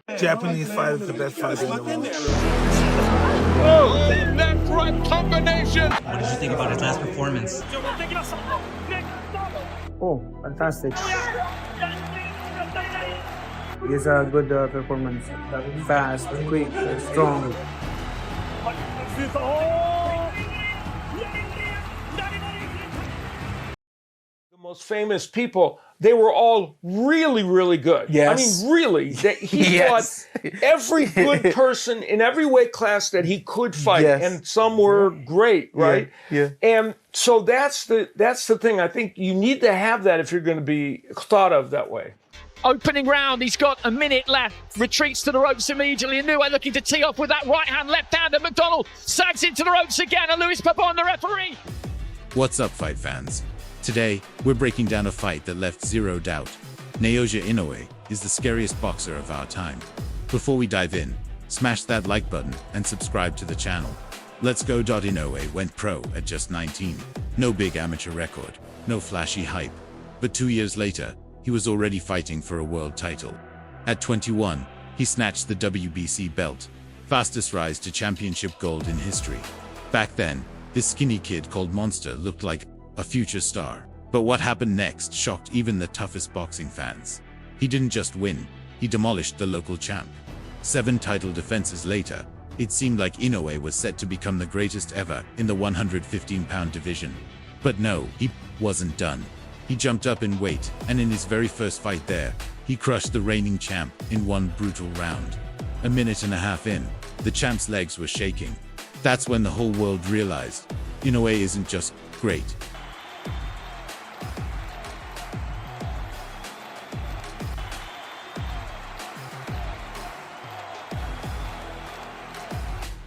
Japanese fight is the best fighter in the world. Oh, left right combination. What did you think about his last performance? Oh, fantastic. It's a good performance. Fast, quick, strong. The most famous people, they were all really, really good. Yes. I mean, really. He Yes. fought every good person in every weight class that he could fight, Yes. and some were great, right? Yeah. And so that's the thing. I think you need to have that if you're going to be thought of that way. Opening round, he's got a minute left. Retreats to the ropes immediately. Inoue looking to tee off with that right hand, left hand. And McDonald sags into the ropes again. And Luis Pabon, the referee. What's up, fight fans? Today, we're breaking down a fight that left zero doubt. Naoya Inoue is the scariest boxer of our time. Before we dive in, smash that like button and subscribe to the channel. Let's go. Inoue went pro at just 19. No big amateur record, no flashy hype. But 2 years later, he was already fighting for a world title. At 21, he snatched the WBC belt, fastest rise to championship gold in history. Back then, this skinny kid called Monster looked like a future star. But what happened next shocked even the toughest boxing fans. He didn't just win, he demolished the local champ. 7 title defenses later, it seemed like Inoue was set to become the greatest ever in the 115-pound division. But no, he wasn't done. He jumped up in weight, and in his very first fight there, he crushed the reigning champ in one brutal round. A minute and a half in, the champ's legs were shaking. That's when the whole world realized Inoue isn't just great.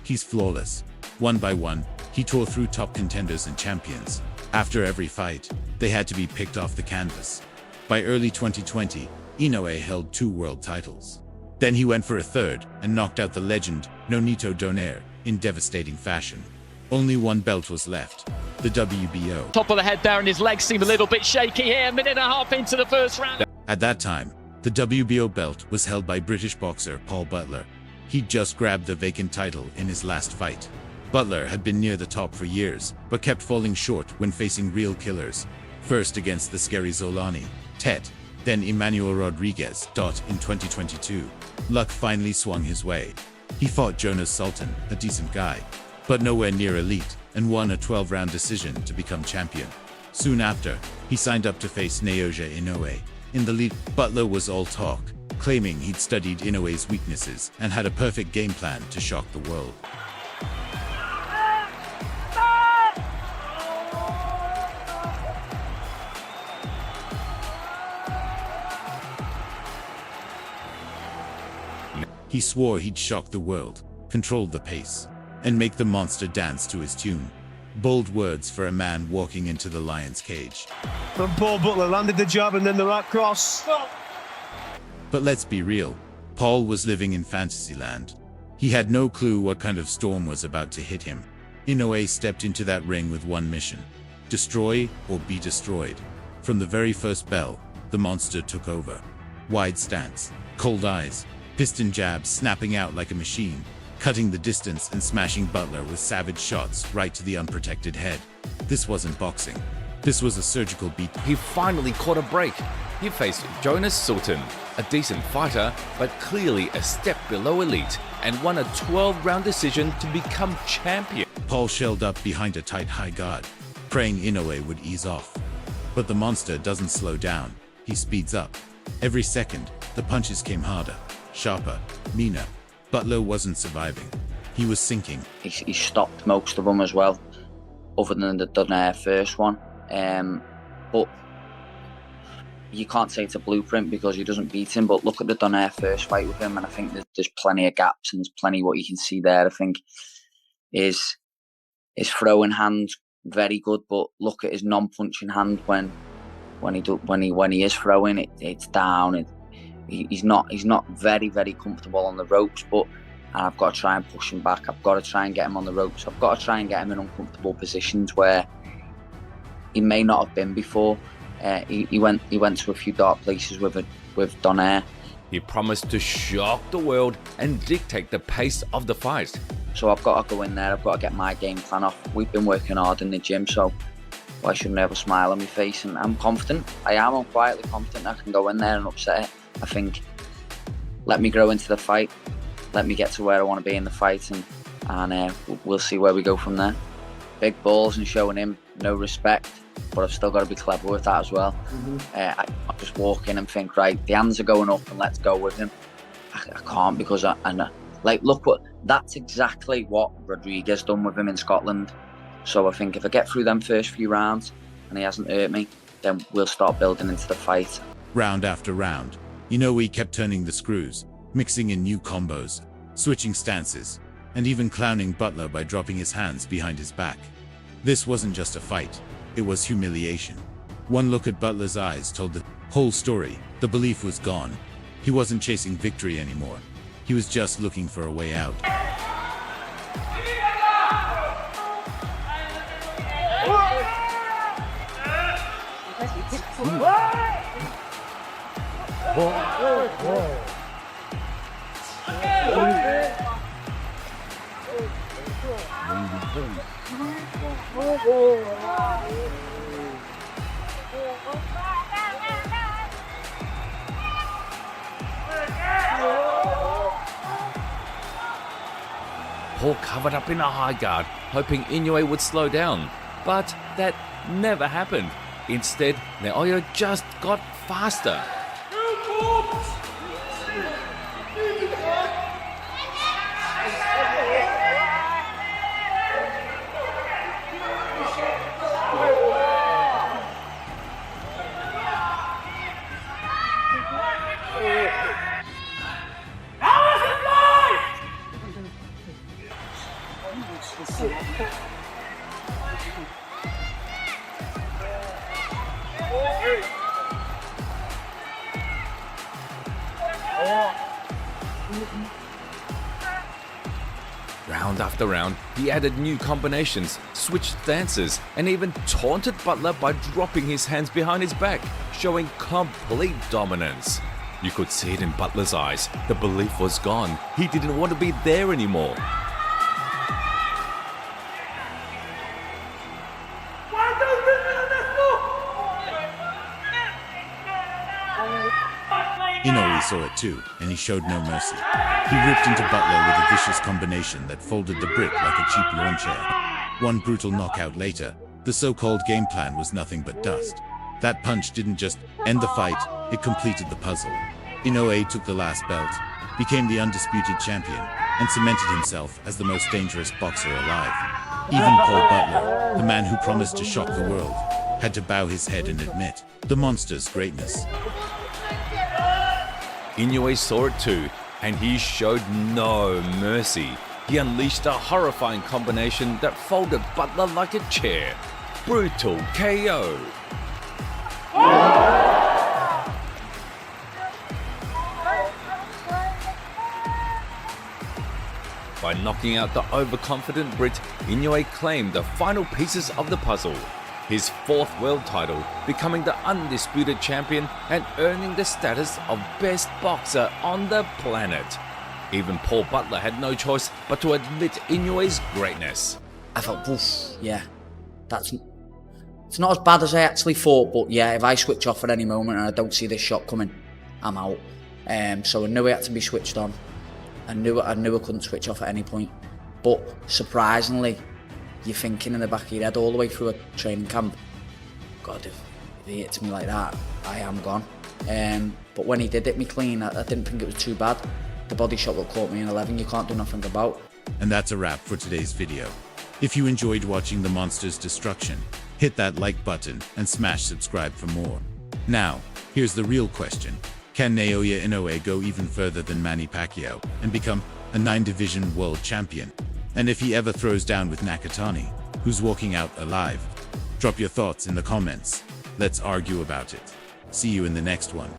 He's flawless. One by one, he tore through top contenders and champions. After every fight, they had to be picked off the canvas. By early 2020, Inoue held 2 world titles. Then he went for a third and knocked out the legend Nonito Donaire in devastating fashion. Only one belt was left, the WBO. Top of the head there, and his legs seem a little bit shaky here. A minute and a half into the first round. At that time, the WBO belt was held by British boxer Paul Butler. He'd just grabbed the vacant title in his last fight. Butler had been near the top for years, but kept falling short when facing real killers. First against the scary Zolani, Tet, then Emmanuel Rodriguez. In 2022, luck finally swung his way. He fought Jonas Sultan, a decent guy, but nowhere near elite, and won a 12-round decision to become champion. Soon after, he signed up to face Naoya Inoue. In the lead, Butler was all talk, claiming he'd studied Inoue's weaknesses and had a perfect game plan to shock the world. He swore he'd shock the world, control the pace, and make the monster dance to his tune. Bold words for a man walking into the lion's cage. From Paul Butler, landed the jab and then the right cross. But let's be real, Paul was living in fantasyland. He had no clue what kind of storm was about to hit him. Inoue stepped into that ring with one mission: destroy or be destroyed. From the very first bell, the monster took over. Wide stance, cold eyes, piston jabs snapping out like a machine, cutting the distance and smashing Butler with savage shots right to the unprotected head. This wasn't boxing. This was a surgical beat. He finally caught a break. He faced Jonas Sultan, a decent fighter, but clearly a step below elite, and won a 12-round decision to become champion. Paul shelled up behind a tight high guard, praying Inoue would ease off. But the monster doesn't slow down. He speeds up. Every second, the punches came harder, sharper, meaner. Butler wasn't surviving. He was sinking. He stopped most of them as well, other than the Donaire first one. But you can't say it's a blueprint because he doesn't beat him. But look at the Donaire first fight with him, and I think there's plenty of gaps and there's plenty what you can see there. I think his throwing hand very good, but look at his non-punching hand when he is throwing it's down. He's not very comfortable on the ropes, but I've got to try and push him back. I've got to try and get him on the ropes. I've got to try and get him in uncomfortable positions where he may not have been before. He went to a few dark places with Donaire. He promised to shock the world and dictate the pace of the fight. So I've got to go in there, I've got to get my game plan off. We've been working hard in the gym, so why shouldn't I have a smile on my face? And I'm confident, I'm quietly confident I can go in there and upset it. I think, let me grow into the fight, let me get to where I want to be in the fight, and we'll see where we go from there. Big balls and showing him no respect, but I've still got to be clever with that as well. I can't just walk in and think, right, the hands are going up and let's go with him. I can't, because that's exactly what Rodriguez done with him in Scotland. So I think if I get through them first few rounds and he hasn't hurt me, then we'll start building into the fight. Round after round, Inoue kept turning the screws, mixing in new combos, switching stances, and even clowning Butler by dropping his hands behind his back. This wasn't just a fight, it was humiliation. One look at Butler's eyes told the whole story. The belief was gone. He wasn't chasing victory anymore. He was just looking for a way out. Paul covered up in a high guard, hoping Inoue would slow down. But that never happened. Instead, Naoya just got faster. Round after round, he added new combinations, switched stances, and even taunted Butler by dropping his hands behind his back, showing complete dominance. You could see it in Butler's eyes. The belief was gone. He didn't want to be there anymore. Inoue saw it too, and he showed no mercy. He ripped into Butler with a vicious combination that folded the brick like a cheap lawn chair. One brutal knockout later, the so-called game plan was nothing but dust. That punch didn't just end the fight, it completed the puzzle. Inoue took the last belt, became the undisputed champion, and cemented himself as the most dangerous boxer alive. Even Paul Butler, the man who promised to shock the world, had to bow his head and admit the monster's greatness. Inoue saw it too, and he showed no mercy. He unleashed a horrifying combination that folded Butler like a chair. Brutal KO. By knocking out the overconfident Brit, Inoue claimed the final pieces of the puzzle. His fourth world title, becoming the undisputed champion and earning the status of best boxer on the planet. Even Paul Butler had no choice but to admit Inoue's greatness. I thought, yeah, it's not as bad as I actually thought, but yeah, if I switch off at any moment and I don't see this shot coming, I'm out. So I knew it had to be switched on. I knew I couldn't switch off at any point. But surprisingly, you're thinking in the back of your head all the way through a training camp, God, if he hits me like that, I am gone. But when he did hit me clean, I didn't think it was too bad. The body shot that caught me in 11, you can't do nothing about. And that's a wrap for today's video. If you enjoyed watching the monster's destruction, hit that like button and smash subscribe for more. Now, here's the real question. Can Naoya Inoue go even further than Manny Pacquiao and become a 9-division world champion? And if he ever throws down with Nakatani, who's walking out alive? Drop your thoughts in the comments. Let's argue about it. See you in the next one.